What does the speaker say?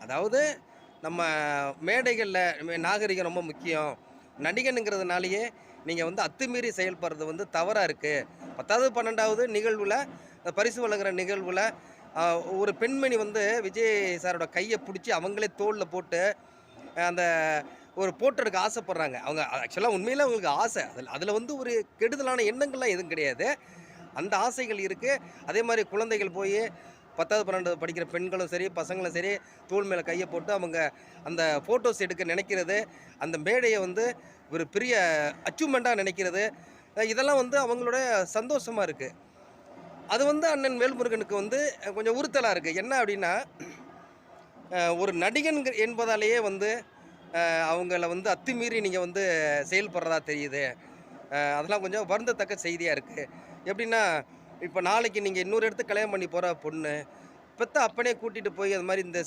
அதாவது நம்ம மேடைகள்ல நாகரிகம் ரொம்ப முக்கியம். நடிகனுங்கிறதுனாலேயே நீங்க வந்து அத்துமீறி செயல்படுறது வந்து தவறா இருக்கு. 10வது, 12வது நிகழ்வுல பரிசு வழங்குற நிகழ்வுல அ ஒரு பெண்மணி வந்து விஜய் சாரோட கைய புடிச்சு அவங்களே தோள்ல போட்டு அந்த ஒரு ஃபோட்டோ எடுக்க ஆசைப்படுறாங்க. அவங்க ஆக்சுவலா உண்மையிலே அவங்களுக்கு ஆசை. அதுல வந்து ஒரு கெடுதலான எண்ணங்கள்லாம் எதுவும் கிடையாது. அந்த ஆசைகள் இருக்கு. அதேமாரி குழந்தைகள் போயி 10வது, 12வது படிக்கிற பெண்களும் சரி, பசங்களும் சரி, தோள் மேல கைய போட்டு அவங்க அந்த ஃபோட்டோஸ் எடுக்க நினைக்கிறது, அந்த மேடைய வந்து ஒரு பெரிய அச்சீவ்மெண்ட்டா நினைக்கிறது, இதெல்லாம் வந்து அவங்களுடைய சந்தோஷமா இருக்கு. அது வந்து அண்ணன் வேல்முருகனுக்கு வந்து கொஞ்சம் உறுத்தலா இருக்கு. என்ன அப்டின்னா, ஒரு நடிகன் என்பதாலேயே வந்து அவங்கள வந்து அத்துமீறி நீங்க வந்து செயல்படுறதா தெரியுது. அதெல்லாம் கொஞ்சம் வருந்தத்தக்க செய்தியா இருக்கு. எப்படின்னா, இப்ப நாளைக்கு நீங்க இன்னொரு இடத்துக்கு கல்யாணம் பண்ணி போற பொண்ணு, பெத்த அப்பனே கூட்டிட்டு போய் அது மாரி இந்த